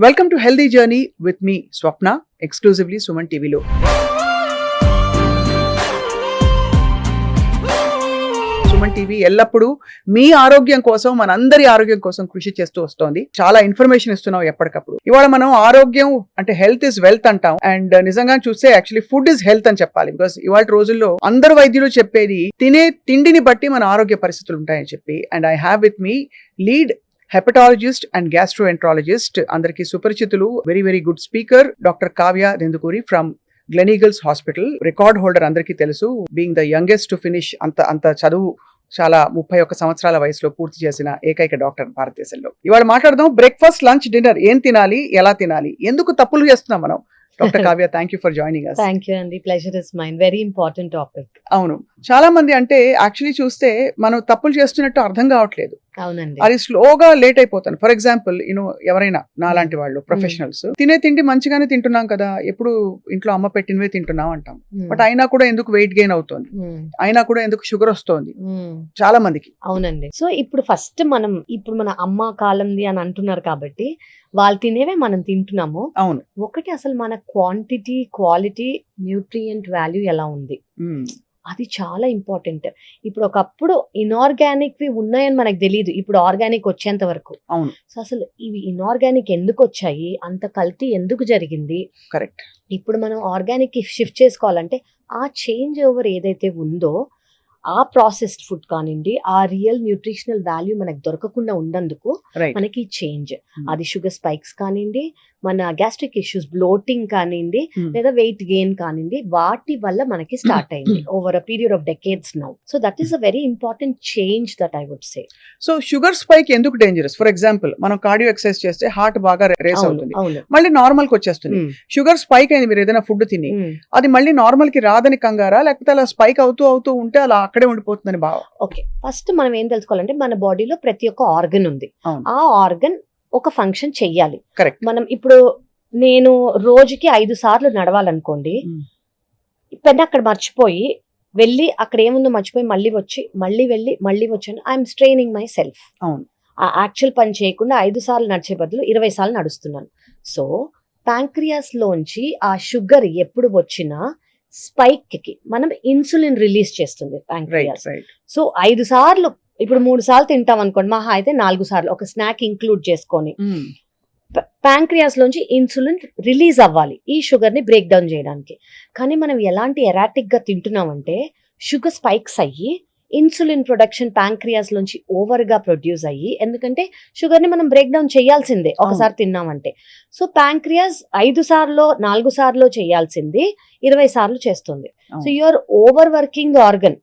Welcome to healthy journey with me Swapna, exclusively Suman టీవీలో. Suman TV ఎల్లప్పుడూ మీ ఆరోగ్యం కోసం, మనందరి ఆరోగ్యం కోసం కృషి చేస్తూ వస్తోంది. చాలా ఇన్ఫర్మేషన్ ఇస్తున్నాం ఎప్పటికప్పుడు. ఇవాళ మనం ఆరోగ్యం అంటే హెల్త్ ఇస్ వెల్త్ అంటాం. అండ్ నిజంగా చూస్తే యాక్చువల్లీ ఫుడ్ ఇస్ హెల్త్ అని చెప్పాలి. బికాస్ ఇవాళ రోజుల్లో అందరు వైద్యులు చెప్పేది తినే తిండిని బట్టి మన ఆరోగ్య పరిస్థితులు ఉంటాయని చెప్పి. And I have with me lead hepatologist and gastroenterologist, అందరికీ సుపరిచితులు, very very good speaker, doctor Kavya Dendukuri from Gleneagles hospital. Record holder అందరికీ తెలుసు, being the youngest to finish. అంత చదువు చాలా 31 సంవత్సరాల వయసులో పూర్తి చేసిన ఏకైక డాక్టర్ భారతదేశంలో. ఇవాళ మాట్లాడదాం బ్రేక్ఫాస్ట్, లంచ్, డిన్నర్ ఏం తినాలి, ఎలా తినాలి, ఎందుకు తప్పులు చేస్తున్నాం మనం. Doctor Kavya, thank you for joining us. Thank you అండి, pleasure is mine. Very important topic. అవును, చాలా మంది అంటే యాక్చువల్లీ చూస్తే మనం తప్పులు చేస్తున్నట్టు అర్థం కావట్లేదు. అవునండి, అది స్లోగా లేట్ అయిపోతాను. ఫర్ ఎగ్జాంపుల్ ఎవరైనా నాలాంటి వాళ్ళు ప్రొఫెషనల్స్ తినే తిండి మంచిగానే తింటున్నాం కదా, ఎప్పుడు ఇంట్లో అమ్మ పెట్టినవే తింటున్నాం అంటాం. బట్ అయినా కూడా ఎందుకు వెయిట్ గెయిన్ అవుతుంది, అయినా కూడా ఎందుకు షుగర్ వస్తుంది చాలా మందికి. అవునండి. సో ఇప్పుడు మన అమ్మ కాలంది అని అంటున్నారు కాబట్టి వాళ్ళు తినేవే మనం తింటున్నాము. అవును, ఒకటి అసలు మన క్వాంటిటీ, క్వాలిటీ, న్యూట్రియంట్ వాల్యూ ఎలా ఉంది, అది చాలా ఇంపార్టెంట్. ఇప్పుడు ఒకప్పుడు ఇన్ఆర్గానిక్ వి ఉన్నాయని మనకు తెలియదు, ఇప్పుడు ఆర్గానిక్ వచ్చేంత వరకు. అవును. సో అసలు ఇవి ఇన్ఆర్గానిక్ ఎందుకు వచ్చాయి, అంత కల్తీ ఎందుకు జరిగింది, కరెక్ట్. ఇప్పుడు మనం ఆర్గానిక్ కి షిఫ్ట్ చేసుకోవాలంటే ఆ చేంజ్ ఓవర్ ఏదైతే ఉందో, ఆ ప్రాసెస్డ్ ఫుడ్ కానివ్వండి, ఆ రియల్ న్యూట్రిషనల్ వాల్యూ మనకు దొరకకుండా ఉన్నందుకు మనకి చేంజ్, అది షుగర్ స్పైక్స్ కానివ్వండి, మన గ్యాస్ట్రిక్ ఇష్యూస్, బ్లోటింగ్ కానివ్వండి, లేదా వెయిట్ గెయిన్ కానివ్వండి, వాటి వల్ల మనకి స్టార్ట్ అయింది over a period of decades now. So that is a very important change that I would say. So sugar spike ఎందుకు డేంజరస్? ఫర్ ఎగ్జాంపుల్ మనం కార్డియో ఎక్సర్సైజ్ చేస్తే హార్ట్ బాగా రేస్ అవుతుంది, మళ్ళీ నార్మల్ కి వచ్చేస్తుంది. షుగర్ స్పైక్ అయింది మీరు ఏదైనా ఫుడ్ తిని, అది మళ్ళీ నార్మల్ కి రాదని కంగారా, లేకపోతే అలా స్పైక్ అవుతూ ఉంటే అలా అక్కడే ఉండిపోతుందని భావం? ఓకే, ఫస్ట్ మనం ఏం తెలుసుకోవాలంటే మన బాడీలో ప్రతి ఒక్క ఆర్గన్ ఉంది, ఆ ఆర్గన్ ఒక ఫంక్షన్ చెయ్యాలి. కరెక్ట్. మనం ఇప్పుడు నేను రోజుకి 5 సార్లు నడవాలనుకోండి, పెద్ద అక్కడ మర్చిపోయి వెళ్ళి అక్కడ ఏముందో మర్చిపోయి మళ్ళీ వచ్చి మళ్ళీ వెళ్ళి మళ్ళీ వచ్చాను, ఐఎమ్ స్ట్రెయినింగ్ మై సెల్ఫ్. అవును, ఆ యాక్చువల్ పని చేయకుండా 5 సార్లు నడిచే బదులు 20 సార్లు నడుస్తున్నాను. సో ప్యాంక్రియాస్ లోంచి ఆ షుగర్ ఎప్పుడు వచ్చినా స్పైక్ కి మనం ఇన్సులిన్ రిలీజ్ చేస్తుంది ప్యాంక్రియాస్. సో 5 సార్లు, ఇప్పుడు 3 సార్లు తింటాం అనుకోండి, మహా అయితే 4 సార్లు ఒక స్నాక్ ఇంక్లూడ్ చేసుకొని ప్యాంక్రియాస్ లోంచి ఇన్సులిన్ రిలీజ్ అవ్వాలి ఈ షుగర్ ని బ్రేక్ డౌన్ చేయడానికి. కానీ మనం ఎలాంటి ఎరాటిక్ గా తింటున్నామంటే షుగర్ స్పైక్స్ అయ్యి ఇన్సులిన్ ప్రొడక్షన్ ప్యాంక్రియాస్ లోంచి ఓవర్ గా ప్రొడ్యూస్ అయ్యి, ఎందుకంటే షుగర్ ని మనం బ్రేక్ డౌన్ చేయాల్సిందే ఒకసారి తిన్నామంటే. సో ప్యాంక్రియాస్ 5 సార్లు 4 సార్లు చేయాల్సింది 20 సార్లు చేస్తుంది. So you're overworking the organ.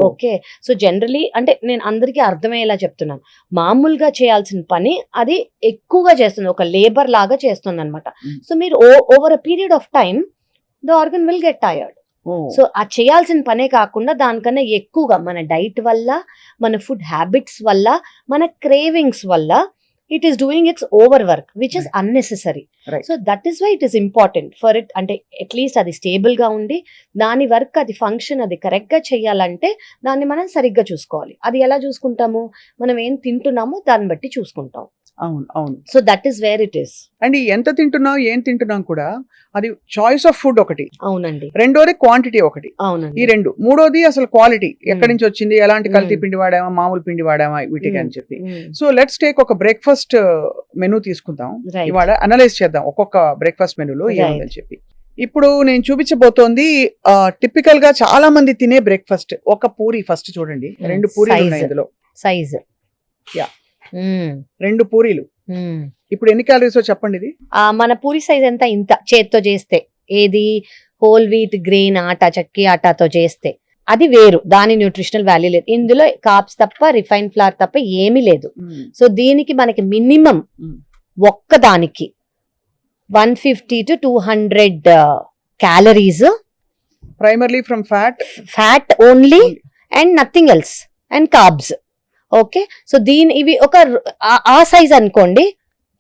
Okay, so generally అంటే నేను అందరికీ అర్థమయ్యేలా చెప్తున్నాను, మామూలుగా చేయాల్సిన పని అది ఎక్కువగా చేస్తుంది, ఒక లేబర్ లాగా చేస్తుంది అనమాట. సో మీరు over a period of time the organ will get tired. So ఆ చేయాల్సిన పనే కాకుండా దానికన్నా ఎక్కువగా మన డైట్ వల్ల, మన ఫుడ్ హ్యాబిట్స్ వల్ల, మన క్రేవింగ్స్ వల్ల it is doing its overwork which is unnecessary. So that is why it is important for it, అంటే అట్లీస్ట్ అది స్టేబుల్ గా ఉండి దాని వర్క్, అది ఫంక్షన్, అది కరెక్ట్ గా చేయాలంటే దాన్ని మనం సరిగ్గా చూసుకోవాలి. అది ఎలా చూసుకుంటాము, మనం ఏం తింటున్నామో దాన్ని బట్టి చూసుకుంటాం. అవును, అవును. So that is where it is. And ఎంత తింటున్నాం, ఏం తింటున్నాం కూడా అది చాయిస్ ఆఫ్ ఫుడ్ ఒకటి. అవునండి. రెండోది క్వాంటిటీ ఒకటి. అవునండి. ఈ రెండు. మూడోది అసలు క్వాలిటీ, ఎక్కడి నుంచి వచ్చింది, ఎలాంటి కల్తీ పిండి వాడామా, మామూలు పిండి వాడామా, వీటికి అని చెప్పి. సో లెట్స్ టేక్ ఒక బ్రేక్ఫాస్ట్ మెనూ తీసుకుందాం ఇవాళ, అనలైజ్ చేద్దాం ఒక్కొక్క బ్రేక్ఫాస్ట్ మెనూలో ఏముందని చెప్పి. ఇప్పుడు నేను చూపించబోతోంది టిపికల్ గా చాలా మంది తినే బ్రేక్ఫాస్ట్. ఒక పూరి ఫస్ట్ చూడండి, 2 పూరీలు ఉన్నాయి ఇందులో. సైజ్ 2 పూరీలు. ఇప్పుడు ఎన్ని క్యాలరీస్ చెప్పండి ఇది? మన పూరి సైజ్ ఎంత, ఇంత చేత్తో చేస్తే, ఏది హోల్ వీట్ గ్రెయిన్ ఆటా, చక్కి ఆటాతో చేస్తే అది వేరు, దాని న్యూట్రిషనల్ వాల్యూ లేదు. ఇందులో కార్బ్స్ తప్ప, రిఫైన్ ఫ్లవర్ తప్ప ఏమీ లేదు. సో దీనికి మనకి మినిమం ఒక్కదానికి 150 to 200 calories, primarily from fat only and nothing else, and carbs. Okay, so ఇవి ఒక ఆ సైజ్ అనుకోండి,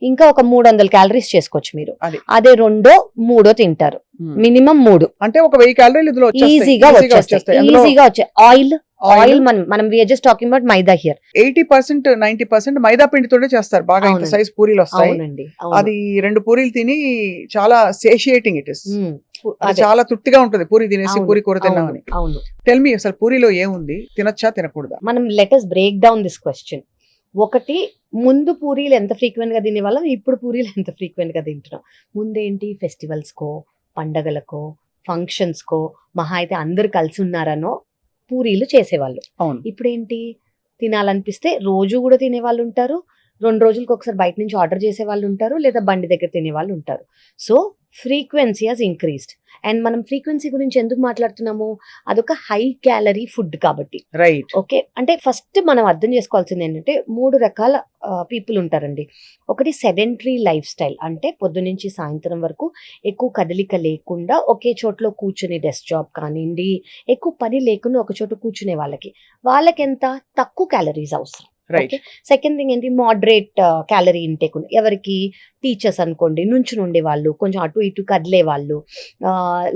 ఇంకా ఒక 300 క్యాలరీస్ చేసుకోవచ్చు మీరు. అదే 2 3 తింటారు, మినిమం 3 అంటే ఒక 1000 క్యాలరీలు ఈజీగా వచ్చే. ఆయిల్ ఆయిల్ మనం just talking about maida here. 80% 90% మైదా పిండితోనే చేస్తారు బాగా. ఇంత అవునండి. సైజ్ పూరీలు వస్తాయి. అవునండి. అది 2 పూరీలు తిని చాలా సేషియేటింగ్ ఇట్ ఇస్. అదే. చాలా తృప్తిగా ఉంటుంది పూరి తినేసి అవును, పూరి కూర అవును, తిన్నామని. అవును. టెల్ మీ అసలు పూరిలో ఏముంది, తినచ్చా తినకూడదా? మనం let us break down this question. ఒకటి, ముందు పూరీలు ఎంత ఫ్రీక్వెంట్ గా తినేవాళ్ళం, ఇప్పుడు పూరీలు ఎంత ఫ్రీక్వెంట్ గా తింటున్నాం. ముందేంటి, ఫెస్టివల్స్ కో, పండగలకో, ఫంక్షన్స్ కో, మహా అయితే అందరు కలిసి ఉన్నారనో పూరీలు చేసేవాళ్ళు. అవును. ఇప్పుడేంటి, తినాలనిపిస్తే రోజు కూడా తినేవాళ్ళు ఉంటారు, 2 రోజులకు ఒకసారి బయట నుంచి ఆర్డర్ చేసే వాళ్ళు ఉంటారు, లేదా బండి దగ్గర తినే వాళ్ళు ఉంటారు. So frequency has increased. And మనం ఫ్రీక్వెన్సీ గురించి ఎందుకు మాట్లాడుతున్నాము, అదొక హై క్యాలరీ ఫుడ్ కాబట్టి. రైట్. ఓకే, అంటే ఫస్ట్ మనం అర్థం చేసుకోవాల్సింది ఏంటంటే 3 రకాల పీపుల్ ఉంటారండి. ఒకటి సెడెంటరీ లైఫ్ స్టైల్, అంటే పొద్దు నుంచి సాయంత్రం వరకు ఎక్కువ కదలిక లేకుండా ఒకే చోట్లో కూర్చుని, డెస్క్ జాబ్ కానివ్వండి, ఎక్కువ పని లేకుండా ఒక చోట కూర్చునే వాళ్ళకి ఎంత తక్కువ క్యాలరీస్ అవసరం. రైట్. సెకండ్ థింగ్ ఏంటి, మోడరేట్ క్యాలరీ ఇంటేక్ ఉంది. ఎవరికి, టీచర్స్ అనుకోండి, నుంచుని ఉండే వాళ్ళు, కొంచెం అటు ఇటు కదిలే వాళ్ళు,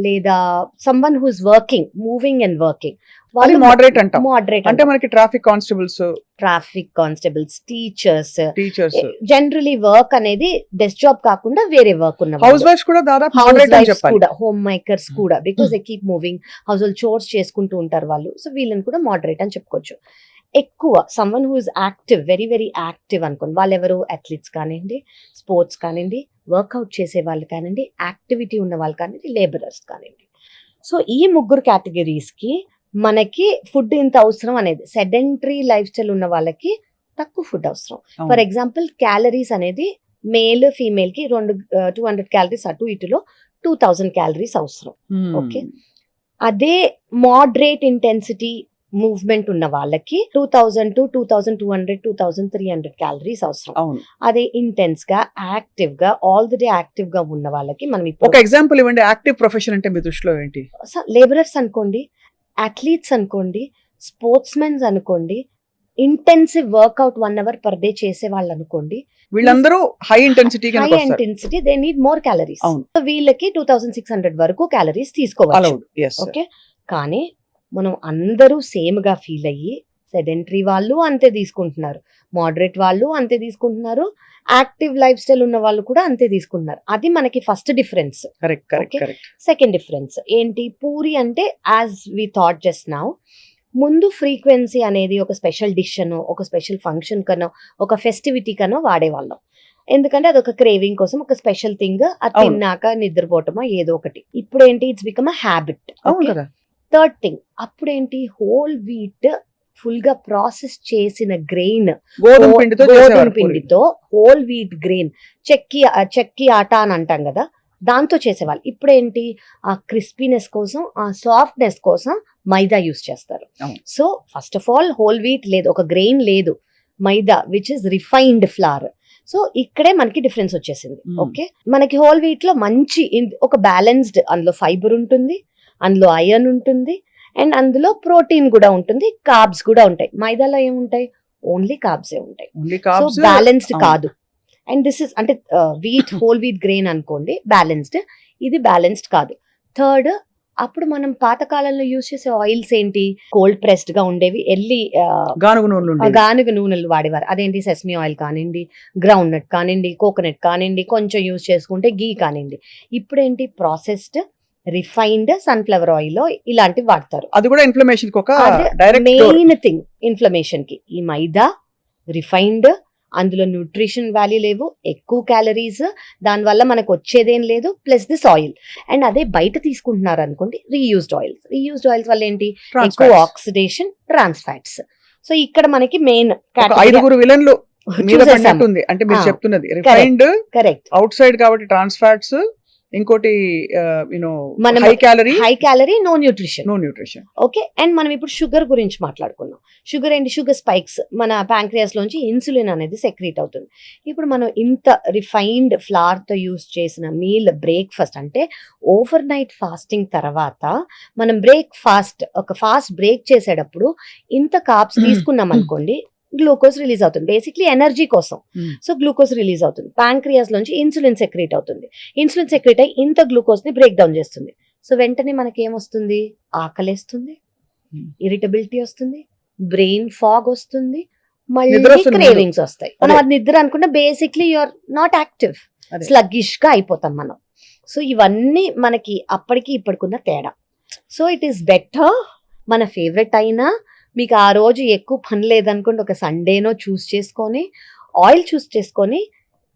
లేదా someone who's working, moving and working, వాళ్ళు మోడరేట్ అంటాం. మోడరేట్ అంటే మనకి traffic constables, teachers, generally work అనేది డెస్క్ జాబ్ కాకుండా వేరే వర్క్ ఉన్న హౌస్ వైఫ్స్ కూడా దాదాపు మోడరేట్ అని చెప్పాలి. కూడా, హోమ్ మేకర్స్ కూడా, because they keep moving, house hold chores చేసుకుంటూ ఉంటారు వాళ్ళు. సో వీళ్ళని కూడా మోడరేట్ అని చెప్పుకోవచ్చు. ఎక్కువ someone who is active, very very active అనుకోండి, వాళ్ళు ఎవరు, అథ్లీట్స్ కానివ్వండి, స్పోర్ట్స్ కానివ్వండి, వర్కౌట్ చేసే వాళ్ళు కానివ్వండి, యాక్టివిటీ ఉన్న వాళ్ళు కానివ్వండి, లేబరర్స్ కానివ్వండి. సో ఈ 3 కేటగిరీస్కి మనకి ఫుడ్ ఇంత అవసరం అనేది. సెడెంటరీ లైఫ్ స్టైల్ ఉన్న వాళ్ళకి తక్కువ ఫుడ్ అవసరం. ఫర్ ఎగ్జాంపుల్, క్యాలరీస్ అనేది మేల్ ఫీమేల్ కి 200 క్యాలరీస్ అటు ఇటులో 2000 క్యాలరీస్ అవసరం. ఓకే, అదే మోడరేట్ ఇంటెన్సిటీ మూవ్మెంట్ ఉన్న వాళ్ళకి 2000 to 2200 2300 క్యాలరీస్ అవసరం. అదే ఇంటెన్స్ గా, యాక్టివ్ గా, ఆల్ ది డే యాక్టివ్ గా ఉన్న వాళ్ళకి మనం ఇప్పుడు ఒక ఎగ్జాంపుల్ ఇవ్వండి. యాక్టివ్ ప్రొఫెషన్ అంటే మీ దృష్టిలో ఏంటి? లేబరర్స్ అనుకోండి, అథ్లీట్స్ అనుకోండి, స్పోర్ట్స్ మెన్స్ అనుకోండి, intensive workout 1 hour per day చేసే వాళ్ళు అనుకోండి, వీళ్ళందరూ high intensity they need more calories. వీళ్ళకి 2600 వరకు క్యాలరీస్ తీసుకోవాలి. ఓకే, కానీ మనం అందరూ సేమ్ గా ఫీల్ అయ్యి, సెడెంటరీ వాళ్ళు అంతే తీసుకుంటున్నారు, మోడరేట్ వాళ్ళు అంతే తీసుకుంటున్నారు, యాక్టివ్ లైఫ్ స్టైల్ ఉన్న వాళ్ళు కూడా అంతే తీసుకుంటున్నారు. అది మనకి ఫస్ట్ డిఫరెన్స్. సెకండ్ డిఫరెన్స్ ఏంటి, పూరి అంటే as we thought just now, ముందు ఫ్రీక్వెన్సీ అనేది ఒక స్పెషల్ డిష్ అనో, ఒక స్పెషల్ ఫంక్షన్ కనో, ఒక ఫెస్టివిటీ కనో వాడేవాళ్ళం. ఎందుకంటే అదొక క్రేవింగ్ కోసం, ఒక స్పెషల్ థింగ్, అది తిన్నాక నిద్రపోవటమో ఏదో ఒకటి. ఇప్పుడు ఏంటి, it's become a habit. Third thing, అప్పుడేంటి, హోల్ వీట్ ఫుల్ గా ప్రాసెస్ చేసిన గ్రెయిన్, గోధుమ పిండితో, హోల్ వీట్ గ్రెయిన్, చెక్కి ఆటా అని అంటాం కదా, దాంతో చేసేవాళ్ళు. ఇప్పుడేంటి, ఆ క్రిస్పీనెస్ కోసం, ఆ సాఫ్ట్నెస్ కోసం మైదా యూస్ చేస్తారు. So first of all whole wheat లేదు, ఒక గ్రెయిన్ లేదు, maida which is refined flour. So ఇక్కడే మనకి డిఫరెన్స్ వచ్చేసింది. ఓకే, మనకి హోల్ వీట్ లో మంచి ఒక బ్యాలెన్స్డ్, అందులో ఫైబర్ ఉంటుంది, అందులో ఐరన్ ఉంటుంది, అండ్ అందులో ప్రోటీన్ కూడా ఉంటుంది, కార్బ్స్ కూడా ఉంటాయి. మైదాలో ఏముంటాయి, ఓన్లీ కార్బ్సే ఉంటాయి. సో బ్యాలెన్స్డ్ కాదు. అండ్ దిస్ ఇస్ అంటే వీట్, హోల్ వీట్ గ్రెయిన్ అనుకోండి బ్యాలెన్స్డ్, ఇది బ్యాలెన్స్డ్ కాదు. థర్డ్, అప్పుడు మనం పాతకాలంలో యూజ్ చేసే ఆయిల్స్ ఏంటి, కోల్డ్ ప్రెస్డ్ గా ఉండేవి, గానుగ నూనెలు వాడేవారు. అదేంటి, సెసమి ఆయిల్ కానివ్వండి, గ్రౌండ్ నట్ కానివ్వండి, కోకోనట్ కానివ్వండి, కొంచెం యూజ్ చేసుకుంటే గీ కానివ్వండి. ఇప్పుడేంటి, ప్రాసెస్డ్ రిఫైన్డ్ సన్ఫ్లవర్ ఆయిల్ ఇలాంటివి వాడతారు. అది కూడా ఇన్ఫ్లమేషన్ కి ఒక మెయిన్ థింగ్. ఇన్ఫ్లమేషన్ కి ఈ మైదా, రిఫైన్డ్, అందులో న్యూట్రిషన్ వాల్యూ లేవు, ఎక్కువ క్యాలరీస్, దానివల్ల మనకు వచ్చేదేం లేదు, ప్లస్ దిస్ ఆయిల్. అండ్ అదే బయట తీసుకుంటున్నారు అనుకోండి, రీయూజ్డ్ ఆయిల్స్ వల్ల ఏంటి, ఎక్కువ ఆక్సిడేషన్, ట్రాన్స్ ఫ్యాట్స్. సో ఇక్కడ మనకి మెయిన్ 5 విలన్లు అంటే మీరు చెప్తున్నది రిఫైన్డ్, కరెక్ట్, అవుట్ సైడ్ కాబట్టి ట్రాన్స్ ఫ్యాట్స్, ఇంకోటి high calorie, no nutrition. Okay, and మనం ఇప్పుడు షుగర్ గురించి మాట్లాడుకున్నాం. షుగర్ ఏంటి, షుగర్ స్పైక్స్, మన ప్యాంక్రియాస్ లోంచి ఇన్సులిన్ అనేది సెక్రీట్ అవుతుంది. ఇప్పుడు మనం ఇంత రిఫైన్డ్ ఫ్లవర్ తో యూస్ చేసిన మీల్, బ్రేక్ఫాస్ట్ అంటే ఓవర్ నైట్ ఫాస్టింగ్ తర్వాత మనం ఒక ఫాస్ట్ బ్రేక్ చేసేటప్పుడు ఇంత కార్బ్స్ తీసుకున్నాం అనుకోండి, గ్లూకోజ్ రిలీజ్ అవుతుంది, బేసిక్లీ ఎనర్జీ కోసం. సో గ్లూకోజ్ రిలీజ్ అవుతుంది, ప్యాంక్రియాస్ లోంచి ఇన్సులిన్ సెక్రీట్ అవుతుంది, ఇన్సులిన్ సెక్రీట్ అయ్యి ఇంత గ్లూకోజ్ ని బ్రేక్ డౌన్ చేస్తుంది. సో వెంటనే మనకి ఏమొస్తుంది, ఆకలేస్తుంది, ఇరిటబిలిటీ వస్తుంది, బ్రెయిన్ ఫాగ్ వస్తుంది, నిద్ర మళ్ళీ వస్తుంది క్రేవింగ్స్ వస్తాయి. మనం అదే. అది నిద్ర అనుకుంటే బేసిక్లీ యూఆర్ నాట్ యాక్టివ్, అదే. స్లగ్గిష్ గా అయిపోతాం మనం. సో ఇవన్నీ మనకి అప్పటికి ఇప్పటికున్న తేడా. సో ఇట్ ఈస్ బెటర్, మన ఫేవరెట్ అయినా మీకు ఆ రోజు ఎక్కువ పని లేదనుకోండి, ఒక సండేనో చూస్ చేసుకొని, ఆయిల్ చూస్ చేసుకొని,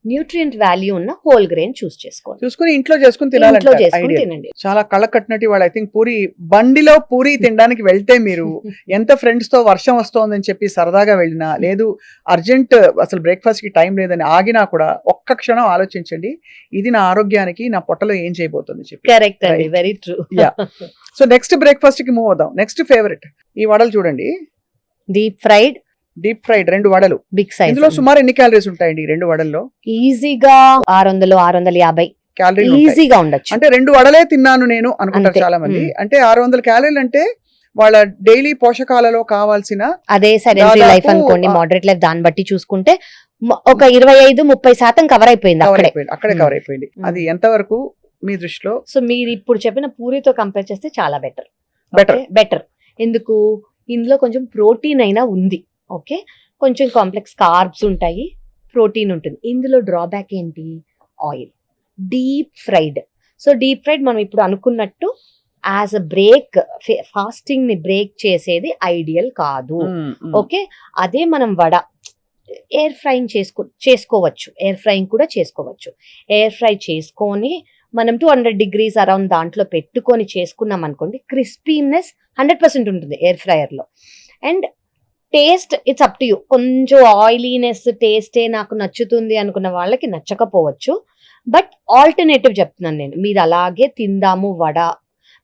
న్యూట్రియంట్ వాల్యూ ఉన్న హోల్ గ్రెయిన్ చూస్ చేసుకోండి, చూసుకుని ఇంట్లో చేసుకుని ఇంట్లో తినాలంటే చేసుకుని idea. తినండి. చాలా కళ్ళ కట్టినట్టు వాళ్ళు ఐ థింక్ పూరి బండిలో పూరి తినడానికి వెళ్తే మీరు ఎంత ఫ్రెండ్స్ తో వర్షం వస్తోందని చెప్పి సరదాగా వెళ్ళినా, లేదు అర్జెంట్ అసలు బ్రేక్ఫాస్ట్ కి టైం లేదని ఆగినా కూడా ఒక్క క్షణం ఆలోచించండి, ఇది నా ఆరోగ్యానికి నా పొట్టలో ఏం చేయబోతుంది చెప్పి. కరెక్ట్ అండి, Right. Very true. Yeah. So next breakfast కి మూవ్ అవుదాం. నెక్స్ట్ ఫేవరెట్ ఈ వడలు చూడండి, డీప్ ఫ్రైడ్ డీప్ ఫ్రైడ్ 2 వడలు. బిగ్ సైజ్, ఇందులో సుమారు ఎన్ని క్యాలరీస్ ఉంటాయండి ఈ 2 వడల్లో? ఈజీగా 600-650 క్యాలరీలు ఈజీగా ఉండొచ్చు. అంటే 2 వడలే తిన్నాను నేను అనుకుంటారు అంతే. చాలా మంది. మ్మ్. అంటే 600 క్యాలరీలు అంటే వాళ్ళ డైలీ పోషకాలలో కావాల్సిన అదే సెడెంటరీ దాదాపు, లైఫ్ అనుకోండి, మోడరేట్ లైఫ్, దాన్ని బట్టి చూసుకుంటే ఒక 25-30% కవర్ అయిపోయింది కవర్ అక్కడే. అయిపోయింది, అక్కడే మ్మ్. కవర్ అయిపోయింది. అది ఎంతవరకు మీ దృష్టిలో సో మీరు ఇప్పుడు చెప్పిన పూరితో కంపేర్ చేస్తే చాలా బెటర్. బెటర్? బెటర్ ఎందుకు? ఇందులో కొంచెం ప్రోటీన్ అయినా ఉంది. ఓకే, కొంచెం కాంప్లెక్స్ కార్బ్స్ ఉంటాయి, ప్రోటీన్ ఉంటుంది. ఇందులో డ్రాబ్యాక్ ఏంటి? Oil, deep fried. So deep fried మనం ఇప్పుడు అనుకున్నట్టు యాజ్ అ బ్రేక్, ఫాస్టింగ్ ని బ్రేక్ చేసేది ఐడియల్ కాదు. ఓకే, అదే మనం వడ ఎయిర్ ఫ్రైయింగ్ చేసుకోవచ్చు, ఎయిర్ ఫ్రైయింగ్ కూడా చేసుకోవచ్చు. ఎయిర్ ఫ్రై చేసుకొని మనం 200 degrees అరౌండ్ దాంట్లో పెట్టుకొని చేసుకున్నాం అనుకోండి, క్రిస్పీనెస్ 100% ఉంటుంది ఎయిర్ ఫ్రైయర్ లో. And taste it's up to you. కొంచెం ఆయిలీనెస్ టేస్టే నాకు నచ్చుతుంది అనుకున్న వాళ్ళకి నచ్చకపోవచ్చు, బట్ ఆల్టర్నేటివ్ చెప్తున్నాను నేను, మీరు అలాగే తిందాము వడ.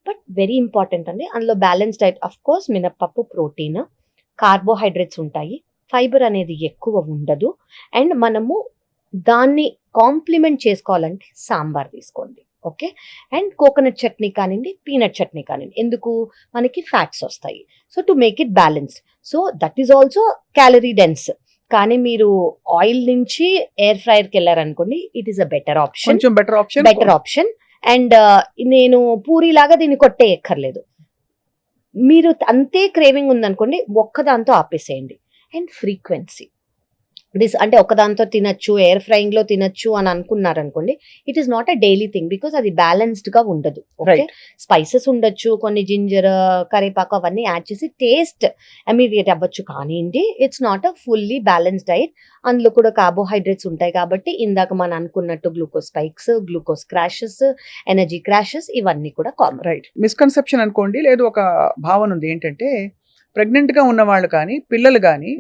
బట్ వెరీ ఇంపార్టెంట్ అండి, అందులో బ్యాలెన్స్ డైట్. అఫ్ కోర్స్ మినప్పప్పు ప్రోటీన్, కార్బోహైడ్రేట్స్ ఉంటాయి, ఫైబర్ అనేది ఎక్కువ ఉండదు. అండ్ మనము దాన్ని కాంప్లిమెంట్ చేసుకోవాలంటే సాంబార్ తీసుకోండి. ఓకే, అండ్ కోకోనట్ చట్నీ కానివ్వండి, పీనట్ చట్నీ కానివ్వండి, ఎందుకు? మనకి ఫ్యాట్స్ వస్తాయి. So to make it balanced. So that is also calorie dense. కానీ మీరు ఆయిల్ నుంచి ఎయిర్ ఫ్రైయర్కి వెళ్ళారనుకోండి, it is a better option, కొంచెం బెటర్ ఆప్షన్. అండ్ నేను పూరి లాగా దీన్ని కొట్టేయక్కర్లేదు. మీరు అంతే క్రేవింగ్ ఉందనుకోండి, ఒక్కదాంతో ఆపేసేయండి. అండ్ ఫ్రీక్వెన్సీ, అంటే ఒకదాంతో తినచ్చు, ఎయిర్ ఫ్రైయింగ్ లో తినచ్చు అని అనుకున్నారనుకోండి, it is not a daily thing, because అది బ్యాలెన్స్డ్ గా ఉండదు. ఓకే, స్పైసెస్ ఉండొచ్చు, కొన్ని జింజర్, కరివేపాకు అవన్నీ యాడ్ చేసి టేస్ట్ ఇమీడియట్ అవ్వచ్చు, కానీ it's not a fully balanced diet. అందులో కూడా కార్బోహైడ్రేట్స్ ఉంటాయి కాబట్టి ఇందాక మనం అనుకున్నట్టు glucose spikes, glucose crashes, energy crashes, ఇవన్నీ కూడా కామన్. రైట్. మిస్కన్సెప్షన్ అనుకోండి, లేదు ఒక భావన ఉంది ఏంటంటే, ప్రెగ్నెంట్ గా ఉన్న వాళ్ళు కానీ పిల్లలు కానీ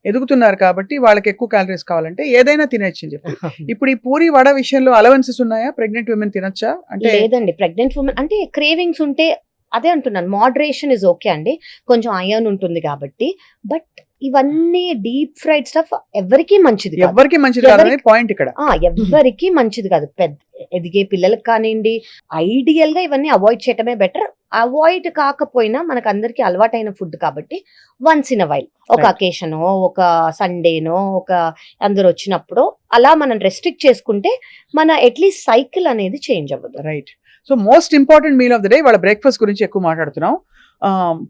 ఎదుగుతున్నారు కాబట్టి వాళ్ళకి ఎక్కువ క్యాలరీస్ కావాలంటే ఏదైనా తినచ్చు అని చెప్పి. ఇప్పుడు ఈ పూరి వడ విషయంలో అలవెన్సెస్ ఉన్నాయా? ప్రెగ్నెంట్ విమెన్ తినచ్చా? అంటే లేదండి, ప్రెగ్నెంట్ ఉమెన్ అంటే క్రేవింగ్స్ ఉంటే, అదే అంటున్నాను, మోడరేషన్ ఇస్ ఓకే అండి, కొంచెం ఐరన్ ఉంటుంది కాబట్టి. బట్ ఇవన్నీ డీప్ ఫ్రైడ్ స్టఫ్ ఎవరికి మంచిది కాదు. ఎవరికి మంచిది కాదు పాయింట్ ఇక్కడ. ఎవరికి మంచిది కాదు. పెద్ద ఎదిగే పిల్లలకు కానివ్వండి, ఐడియల్ గా ఇవన్నీ అవాయిడ్ చేయటమే బెటర్. అవాయిడ్ కాకపోయినా మనకు అందరికి అలవాటైన ఫుడ్ కాబట్టి వన్స్ ఇన్ అ వైల్, ఒక అకేషనో, ఒక సండేనో, ఒక అందరు వచ్చినప్పుడు అలా మనం రెస్ట్రిక్ట్ చేసుకుంటే మన అట్లీస్ట్ సైకిల్ అనేది చేంజ్ అవ్వదు. Right. So most important meal of the day, వాళ్ళ బ్రేక్ఫాస్ట్ గురించి ఎక్కువ మాట్లాడుతున్నాం.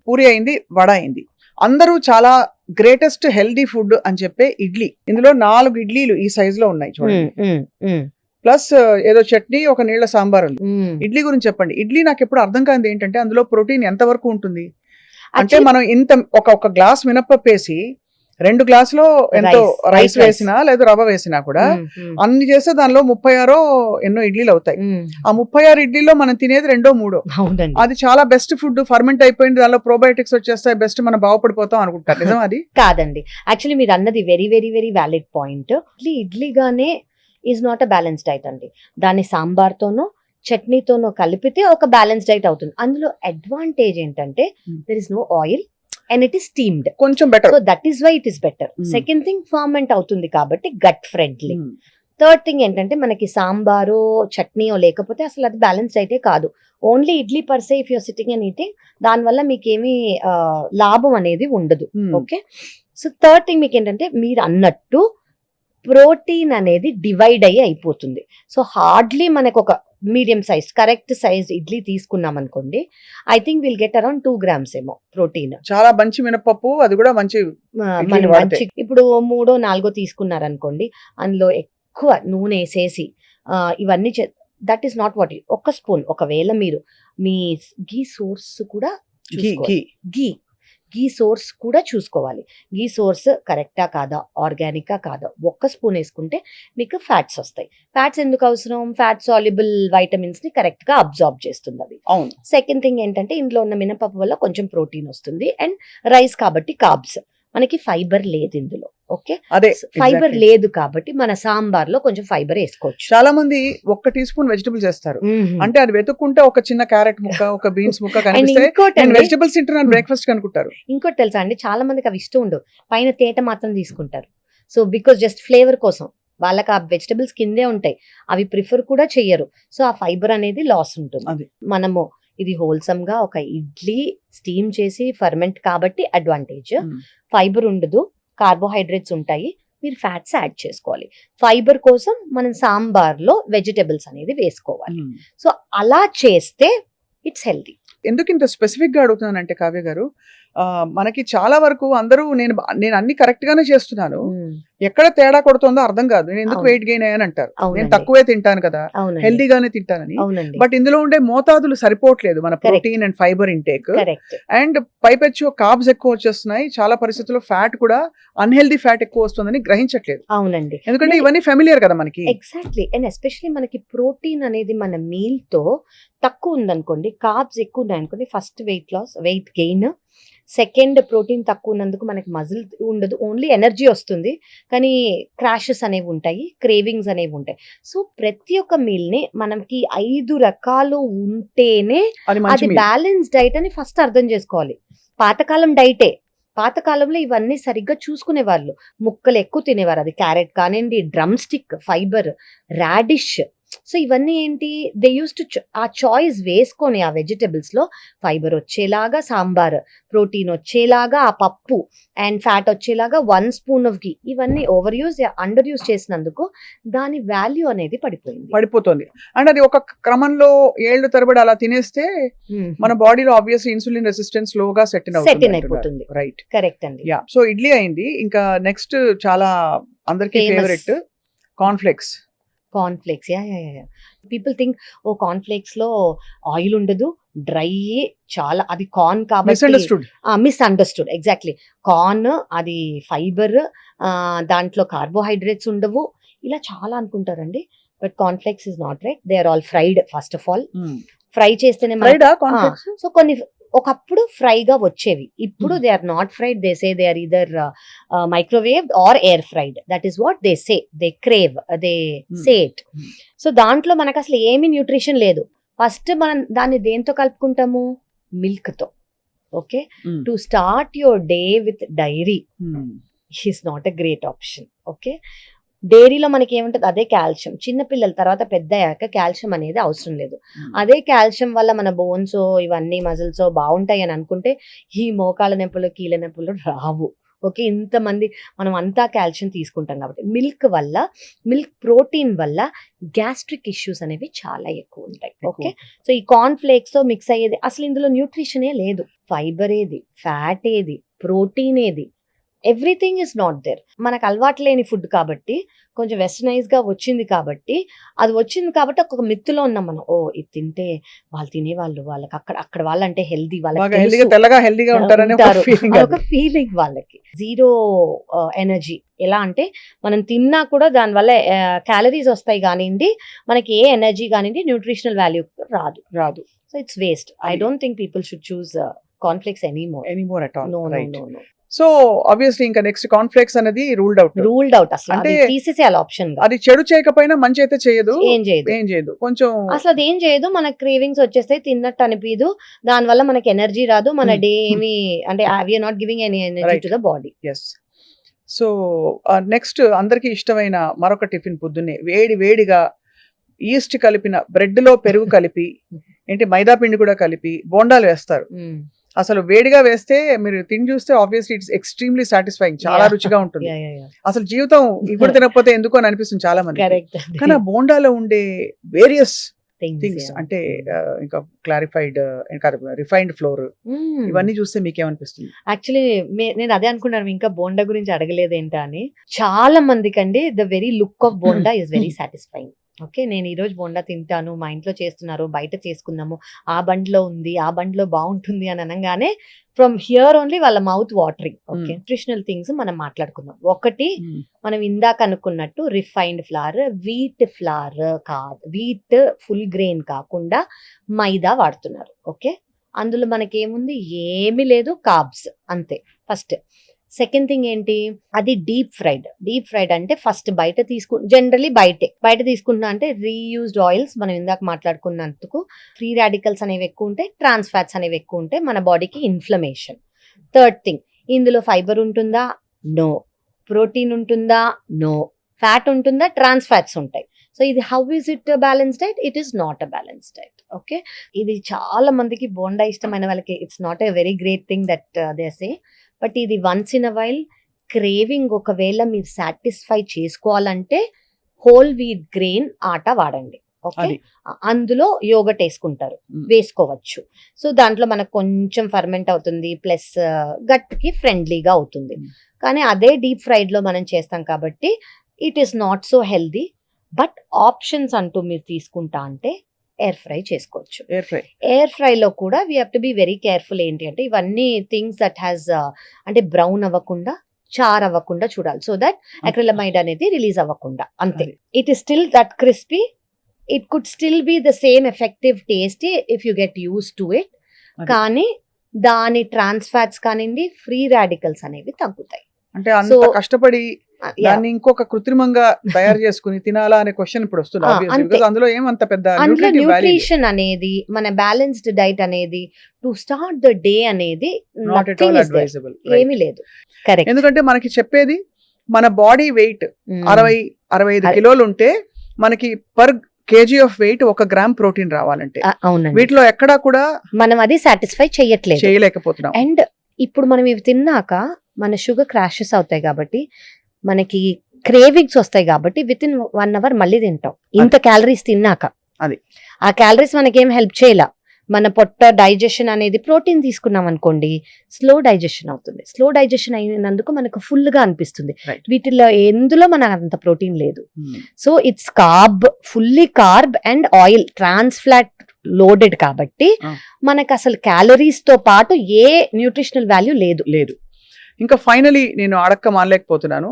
పూరి అయింది, వడ అయింది. అందరూ చాలా గ్రేటెస్ట్ హెల్దీ ఫుడ్ అని చెప్పే ఇడ్లీ. ఇందులో 4 ఇడ్లీలు ఈ సైజ్ లో ఉన్నాయి చూడండి, ప్లస్ ఏదో చట్నీ, ఒక నీళ్ల సాంబార్ ఉంది. ఇడ్లీ గురించి చెప్పండి. ఇడ్లీ నాకు ఎప్పుడు అర్థం కానిది ఏంటంటే, అందులో ప్రోటీన్ ఎంత వరకు ఉంటుంది అంటే, మనం ఇంత ఒక గ్లాస్ మినప్పప్పు వేసి 2 గ్లాసులో ఎంతో రైస్ వేసినా లేదా రవ్వ వేసినా కూడా అన్ని చేస్తే దానిలో 36 ఎన్నో ఇడ్లీలు అవుతాయి. ఆ 36 ఇడ్లీలో మనం తినేది 2-3. అది చాలా బెస్ట్ ఫుడ్, ఫర్మెంట్ అయిపోయింది, దానిలో ప్రోబయోటిక్స్ వచ్చేస్తాయి, బెస్ట్ మనం బాగుపడిపోతాం అనుకుంటారు. నిజం అది? కాదండి, యాక్చువల్లీ మీరు అన్నది very very very valid point. ఇడ్లీగానే is not a balance diet అండి. దాన్ని సాంబార్తోనో చట్నీతోనో కలిపితే ఒక బ్యాలెన్స్ డైట్ అవుతుంది. అందులో అడ్వాంటేజ్ ఏంటంటే there is no oil and it is steamed, కొంచెం better. So that is why it is better. Second thing, ferment అవుతుంది కాబట్టి గట్ ఫ్రెండ్లీ. థర్డ్ థింగ్ ఏంటంటే, మనకి సాంబారో చట్నీయో లేకపోతే అసలు అది బ్యాలెన్స్ అయితే కాదు. Only idli per se if you're sitting and eating, దానివల్ల మీకేమీ లాభం అనేది ఉండదు. ఓకే, సో థర్డ్ థింగ్ మీకు ఏంటంటే, మీరు అన్నట్టు ప్రోటీన్ అనేది డివైడ్ అయ్యి అయిపోతుంది. సో హార్డ్లీ మనకు ఒక medium size correct size idli తీసుకున్నాం అనుకోండి, I think will get around 2 grams ఏమో ప్రోటీన్. చాలా మంచి మినపప్పు, అది కూడా మంచి మనం ఇడ్లీలు వాడితే. మంచి ఇప్పుడు 3 4 తీసుకున్నారనుకోండి, అందులో ఎక్కువ నూనె వేసేసి ఇవన్నీ that is not what. 1 spoon, ఒకవేళ మీరు మీ గీ సోర్స్ కూడా చూసుకోవాలి. గీ సోర్స్ కూడా చూసుకోవాలి. గీ సోర్స్ కరెక్టా కాదా, ఆర్గానికా కాదా, 1 స్పూన్ వేసుకుంటే మీకు ఫ్యాట్స్ వస్తాయి. ఫ్యాట్స్ ఎందుకు అవసరం? ఫ్యాట్ సాల్యుబుల్ వైటమిన్స్ ని కరెక్ట్ గా అబ్జార్బ్ చేస్తుంది అది. అవును. సెకండ్ థింగ్ ఏంటంటే ఇందులో ఉన్న మినపప్పు వల్ల కొంచెం ప్రోటీన్ వస్తుంది, అండ్ రైస్ కాబట్టి కార్బ్స్. మనకి ఫైబర్ లేదు ఇందులో. ఓకే, అదే ఫైబర్ లేదు కాబట్టి మన సాంబార్ లో కొంచెం ఫైబర్ వేసుకోవచ్చు. చాలా మంది 1 టీ స్పూన్ వెజిటబుల్స్ వేస్తారు. అంటే అది వెతుక్కుంటే ఒక చిన్న క్యారెట్ ముక్క, ఒక బీన్స్ ముక్క కనిపిస్తే నేను వెజిటబుల్స్ తింటున్నాను బ్రేక్ఫాస్ట్ అనుకుంటారు. ఇంకోటి తెలుసా అండి, చాలా మందికి అవి ఇష్టం ఉండవు, పైన తేట మాత్రం తీసుకుంటారు. సో బికాస్ జస్ట్ ఫ్లేవర్ కోసం వాళ్ళకి ఆ వెజిటబుల్స్ కిందే ఉంటాయి, అవి ప్రిఫర్ కూడా చెయ్యరు. సో ఆ ఫైబర్ అనేది లాస్ ఉంటుంది. మనము ఇది హోల్సమ్ గా ఒక ఇడ్లీ స్టీమ్ చేసి ఫర్మెంట్ కాబట్టి అడ్వాంటేజ్. ఫైబర్ ఉండదు, కార్బోహైడ్రేట్స్ ఉంటాయి, మీరు ఫ్యాట్స్ యాడ్ చేసుకోవాలి. ఫైబర్ కోసం మనం సాంబార్ లో వెజిటబుల్స్ అనేది వేసుకోవాలి. సో అలా చేస్తే ఇట్స్ హెల్తీ. ఎందుకు ఇంత స్పెసిఫిక్ గా అడుగుతున్నానంటే కావ్య గారు, మనకి చాలా వరకు అందరూ నేను అన్ని కరెక్ట్ గానే చేస్తున్నాను, ఎక్కడ తేడా కొడుతుందో అర్థం కాదు, నేను ఎందుకు వెయిట్ గెయిన్ అయ్యాను అంటారు. నేను తక్కువే తింటాను కదా, హెల్దీగానే తింటానని. బట్ ఇందులో ఉండే మోతాదులు సరిపోవట్లేదు మన protein and fibre intake. And పైపెచ్చు కార్బ్స్ ఎక్కువ వచ్చేస్తున్నాయి, చాలా పరిస్థితుల్లో ఫ్యాట్ కూడా అన్హెల్దీ ఫ్యాట్ ఎక్కువ వస్తుందని గ్రహించట్లేదు. అవునండి, ఎందుకంటే ఇవన్నీ ఫెమిలియర్ కదా మనకి. ఎగ్జాక్ట్లీ. అండ్ ఎస్పెషల్లీ మనకి ప్రోటీన్ అనేది మన మీల్ తో తక్కువ ఉందనుకోండి, కార్బ్స్ ఎక్కువ ఉన్నాయనుకోండి, first weight gain. Second, protein తక్కువ ఉన్నందుకు మనకి మజిల్ ఉండదు, ఓన్లీ ఎనర్జీ వస్తుంది, కానీ క్రాషెస్ అనేవి ఉంటాయి, క్రేవింగ్స్ అనేవి ఉంటాయి. సో ప్రతి ఒక్క మీల్ ని మనకి 5 రకాలు ఉంటేనే అది బ్యాలెన్స్ డైట్ అని ఫస్ట్ అర్థం చేసుకోవాలి. పాతకాలం డైటే, పాతకాలంలో ఇవన్నీ సరిగ్గా చూసుకునే వాళ్ళు, ముక్కలు ఎక్కువ తినేవారు. అది క్యారెట్ కానివ్వండి, drum stick, fibre, radish. So ఇవన్నీ ఏంటి, దే యూస్ టు ఆ చాయిస్ వేసుకొని ఆ వెజిటబుల్స్ లో ఫైబర్ వచ్చేలాగా సాంబార్, ప్రోటీన్ వచ్చేలాగా ఆ పప్పు, అండ్ ఫ్యాట్ వచ్చేలాగా 1 స్పూన్ ఆఫ్ గీ. ఇవన్నీ ఓవర్ యూజ్, అండర్ యూజ్ చేసినందుకు దాని వాల్యూ అనేది పడిపోతుంది. అండ్ అది ఒక క్రమంలో ఏళ్ళు తరబడి అలా తినేస్తే మన బాడీలో ఆబ్వియస్లీ ఇన్సులిన్ రెసిస్టెన్స్ లోగా సెట్ అయిపోతుంది. రైట్, కరెక్ట్ అండి. యా, సో ఇడ్లీ అయింది. ఇంకా నెక్స్ట్ చాలా అందరికి favourite cornflakes. Yeah. People think cornflakes లో ఆయిల్ ఉండదు, డ్రై, చాలా అది కార్న్ కాబట్టి మిస్అండర్స్టూడ్. ఎగ్జాక్ట్లీ, కార్న్ అది ఫైబర్, దాంట్లో కార్బోహైడ్రేట్స్ ఉండవు, ఇలా చాలా అనుకుంటారండి. But cornflakes is not right. They are all fried. First of all fry చేస్తేనే, సో కొన్ని ఒకప్పుడు ఫ్రైగా వచ్చేవి, ఇప్పుడు they are not fried. They say they are either microwave or air fried. That is what they say, they crave, they say it. So దాంట్లో మనకు అసలు ఏమి న్యూట్రిషన్ లేదు. ఫస్ట్ మనం దాన్ని దేంతో కలుపుకుంటాము? మిల్క్ తో. Okay, to start your day with dairy is not a great option. Okay, డైరీలో మనకి ఏముంటుంది? అదే కాల్షియం. చిన్నపిల్లల తర్వాత పెద్ద అయ్యాక కాల్షియం అనేది అవసరం లేదు. అదే కాల్షియం వల్ల మన బోన్స్ ఇవన్నీ మజిల్స్ బాగుంటాయి అని అనుకుంటే ఈ మోకాళ్ళ నొప్పులు, కీళ్ళ నొప్పులు రావు. ఓకే, ఇంతమంది మనం అంతా కాల్షియం తీసుకుంటాం కాబట్టి. మిల్క్ ప్రోటీన్ వల్ల గ్యాస్ట్రిక్ ఇష్యూస్ అనేవి చాలా ఎక్కువ ఉంటాయి. ఓకే, సో ఈ కార్న్ ఫ్లేక్స్ తో మిక్స్ అయ్యేది అసలు ఇందులో న్యూట్రిషనే లేదు. ఫైబర్ ఏది, ఫ్యాట్ ఏది, ప్రోటీన్ ఏది, ఎవ్రీథింగ్ ఇస్ నాట్ దేర్. మనకు అలవాటు లేని ఫుడ్ కాబట్టి, కొంచెం వెస్టర్నైజ్ గా వచ్చింది కాబట్టి, ఒక మిత్తులో ఉన్నాం మనం. ఇది తింటే వాళ్ళు తినేవాళ్ళు, వాళ్ళకి అక్కడ వాళ్ళంటే హెల్దీ, వాళ్ళకి ఒక ఫీలింగ్, వాళ్ళకి జీరో ఎనర్జీ. ఎలా అంటే మనం తిన్నా కూడా దానివల్ల క్యాలరీస్ వస్తాయి కానివ్వండి, మనకి ఏ ఎనర్జీ కానివ్వండి, న్యూట్రిషనల్ వాల్యూ రాదు. So it's waste. I don't think people should choose cornflakes anymore at all. No. So obviously ఇంకా నెక్స్ట్ కార్న్ఫ్లేక్స్ అనేది రూల్డ్ అవుట్. అసలు అంటే తీసేసేయాలి ఆప్షన్. అది చెడు చేయకపోయినా మంచి అయితే చేయదు, ఏం చేయదు కొంచెం అసలు అది ఏం చేయదు. మనకి క్రేవింగ్స్ వచ్చేస్తాయి, తిన్నట్టు అనిపించదు, దాని వల్ల మనకి ఎనర్జీ రాదు, మన డే ఏమి అంటే we are not giving any energy to the body. Yes. So next అందరికి ఇష్టమైన మరొక టిఫిన్, పొద్దున్నే వేడిగా ఈస్ట్ కలిపిన బ్రెడ్ లో పెరుగు కలిపి ఏంటి మైదా పిండి కూడా కలిపి బోండాలు వేస్తారు. అసలు వేడిగా వేస్తే మీరు తిని చూస్తే ఆబ్వియస్లీ ఇట్స్ ఎక్స్ట్రీమ్లీ సాటిస్ఫైయింగ్, చాలా రుచిగా ఉంటుంది. అసలు జీవితం ఇప్పుడు తినకపోతే ఎందుకు అని అనిపిస్తుంది చాలా మంది. కానీ ఆ బోండాలో ఉండే వేరియస్ థింగ్స్ అంటే ఇంకా క్లారిఫైడ్ రిఫైన్డ్ ఫ్లోర్ ఇవన్నీ చూస్తే మీకేమనిపిస్తుంది? యాక్చువల్లీ నేను అదే అనుకున్నాను, ఇంకా బోండా గురించి అడగలేదు ఏంటా అని. చాలా మందికి అండి the very look of bonda is very satisfying. Okay, నేను ఈ రోజు బోండా తింటాను, మా ఇంట్లో చేస్తున్నారు, బయట చేసుకుందాము, ఆ బండిలో ఉంది, ఆ బండిలో బాగుంటుంది అని అనగానే ఫ్రమ్ హియర్ ఓన్లీ వాళ్ళ mouth watering. Okay, nutritional things మనం మాట్లాడుకుందాం. ఒకటి, మనం ఇందాక అనుకున్నట్టు రిఫైన్డ్ ఫ్లవర్, వీట్ ఫ్లవర్ కాదు, వీట్ ఫుల్ గ్రెయిన్ కాకుండా మైదా వాడుతున్నారు. ఓకే, అందులో మనకేముంది, ఏమీ లేదు, కార్బ్స్ అంతే. ఫస్ట్. సెకండ్ థింగ్ ఏంటి, అది డీప్ ఫ్రైడ్ అంటే ఫస్ట్ బయట జనరలీ బయట తీసుకుంటున్నా అంటే రీయూజ్డ్ ఆయిల్స్. మనం ఇందాక మాట్లాడుకున్నందుకు ఫ్రీ రాడికల్స్ అనేవి ఎక్కువ ఉంటాయి, ట్రాన్స్ ఫ్యాట్స్ అనేవి ఎక్కువ ఉంటాయి, మన బాడీకి ఇన్ఫ్లమేషన్. థర్డ్ థింగ్, ఇందులో ఫైబర్ ఉంటుందా? నో. ప్రోటీన్ ఉంటుందా? నో. ఫ్యాట్ ఉంటుందా? ట్రాన్స్ ఫ్యాట్స్ ఉంటాయి. సో ఇది how is it balance diet? It is not a balance diet. Okay, ఇది చాలా మందికి బోండా ఇష్టమైన వాళ్ళకి it's not a very great thing that they say. But ఇది once in a while craving ఒకవేళ మీరు సాటిస్ఫై చేసుకోవాలంటే హోల్ వీట్ గ్రెయిన్ ఆట వాడండి. ఓకే, అందులో యోగట్ వేసుకోవచ్చు. సో దాంట్లో మనకు కొంచెం ఫర్మెంట్ అవుతుంది, ప్లస్ గట్ కి ఫ్రెండ్లీగా అవుతుంది. కానీ అదే డీప్ ఫ్రైడ్ లో మనం చేస్తాం కాబట్టి it is not so healthy. But options అంటూ మీరు తీసుకుంటా అంటే ఎయిర్ ఫ్రై చేసుకోవచ్చు. ఎయిర్ ఫ్రై లో కూడా we have to be very careful. ఏంటి అంటే ఇవన్నీ థింగ్స్ దట్ హ్యాస్ అంటే బ్రౌన్ అవ్వకుండా, చార్ అవ్వకుండా చూడాలి. సో దట్ అక్రిలమైడ్ అనేది రిలీజ్ అవ్వకుండా. అంతే. It is still that crispy. It could still be the same effective taste if you get use to it. కానీ దాని ట్రాన్స్ ఫ్యాట్స్ కానివ్వండి, ఫ్రీ రాడికల్స్ అనేవి తగ్గుతాయి. అంటే అంత కష్టపడి దాన్ని ఇంకొక కృత్రిమంగా తయారు చేసుకుని తినాలా అనే క్వశ్చన్ ఇప్పుడు వస్తుంది. అందులో ఏమంత పెద్ద న్యూట్రిషన్ అనేది, మన బ్యాలెన్స్డ్ డైట్ అనేది, టు స్టార్ట్ ద డే అనేది ఏమీ లేదు. కరెక్ట్. ఎందుకంటే మనకి చెప్పేది మన బాడీ వెయిట్ 60-65 కిలోలు ఉంటే మనకి per KG of weight 1 gram protein రావాలంటే, వీటిలో ఎక్కడా కూడా మనం అది సాటిస్ఫై చేయలేకపోతున్నాం. అండ్ ఇప్పుడు మనం ఇవి తిన్నాక మన షుగర్ క్రాషెస్ అవుతాయి కాబట్టి, మనకి క్రేవింగ్స్ వస్తాయి కాబట్టి విత్ ఇన్ 1 hour మళ్ళీ తింటాం. ఇంత క్యాలరీస్ తిన్నాక అది ఆ క్యాలరీస్ మనకేం హెల్ప్ చేయాల. మన పొట్ట డైజెషన్ అనేది, ప్రోటీన్ తీసుకున్నాం అనుకోండి, స్లో డైజెషన్ అవుతుంది. స్లో డైజెషన్ అయినందుకు మనకు ఫుల్ గా అనిపిస్తుంది. వీటిలో ఎందులో మనకు అంత ప్రోటీన్ లేదు. So it's fully carb and oil, trans fat loaded కాబట్టి మనకు అసలు క్యాలరీస్ తో పాటు ఏ న్యూట్రిషనల్ వాల్యూ లేదు. ఇంకా ఫైనలీ నేను అడక్క మానలేకపోతున్నాను,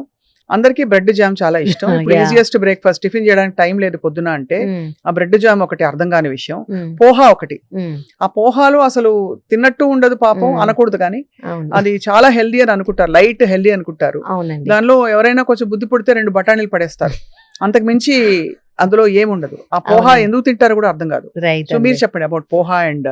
అందరికీ బ్రెడ్ జామ్ చాలా ఇష్టం. ఈజియెస్ట్ బ్రేక్ఫాస్ట్, టిఫిన్ చేయడానికి టైం లేదు పొద్దున అంటే ఆ బ్రెడ్ జామ్ ఒకటి అర్థం కాని విషయం. పోహా ఒకటి, ఆ పోహాలు అసలు తిన్నట్టు ఉండదు పాపం, అనకూడదు కానీ అది చాలా హెల్దీ అని అనుకుంటారు, లైట్ హెల్దీ అనుకుంటారు. దానిలో ఎవరైనా కొంచెం బుద్ధి పుడితే 2 బఠానీలు పడేస్తారు, అంతకు మించి అందులో ఏముండదు. ఆ పోహా ఎందుకు తింటారో కూడా అర్థం కాదు. సో మీరు చెప్పండి అబౌట్ పోహా అండ్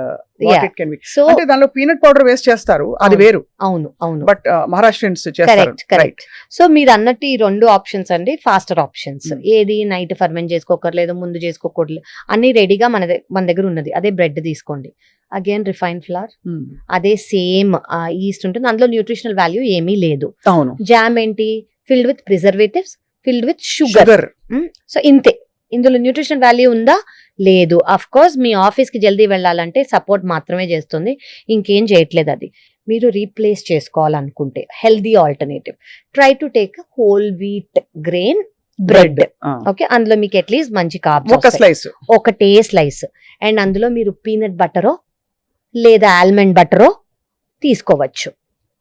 అంటే దానిలో పీనట్ పౌడర్ వేస్ట్ చేస్తారు, అది వేరు. అవును. బట్ మహారాష్ట్రియన్స్ చేస్తారు. కరెక్ట్. సో మీరు అన్నట్టు ఈ 2 ఆప్షన్స్ అండి ఫాస్టర్ ఆప్షన్స్. ఏది నైట్ ఫర్మెంట్ చేసుకోకర్లేదు, ముందు చేసుకోకూడదు, అన్ని రెడీగా మన దగ్గర ఉన్నది. అదే బ్రెడ్ తీసుకోండి, అగైన్ రిఫైన్డ్ ఫ్లవర్, అదే సేమ్ ఈస్ట్ ఉంటుంది, అందులో న్యూట్రిషనల్ వాల్యూ ఏమీ లేదు. జామ్ ఏంటి, filled with preservatives, filled with sugar. So ఇంతే. ఇందులో న్యూట్రిషన్ వాల్యూ ఉందా? లేదు. అఫ్ కోర్స్ మీ ఆఫీస్ కి జల్దీ వెళ్ళాలంటే సపోర్ట్ మాత్రమే చేస్తుంది, ఇంకేం చేయట్లేదు. అది మీరు రీప్లేస్ చేసుకోవాలనుకుంటే healthy alternative, try to take whole wheat grain bread. Okay, అందులో మీకు అట్లీస్ట్ మంచి కార్బ్స్, ఒకటే స్లైస్, అండ్ అందులో మీరు పీనట్ బటరో లేదా ఆల్మండ్ బటరో తీసుకోవచ్చు.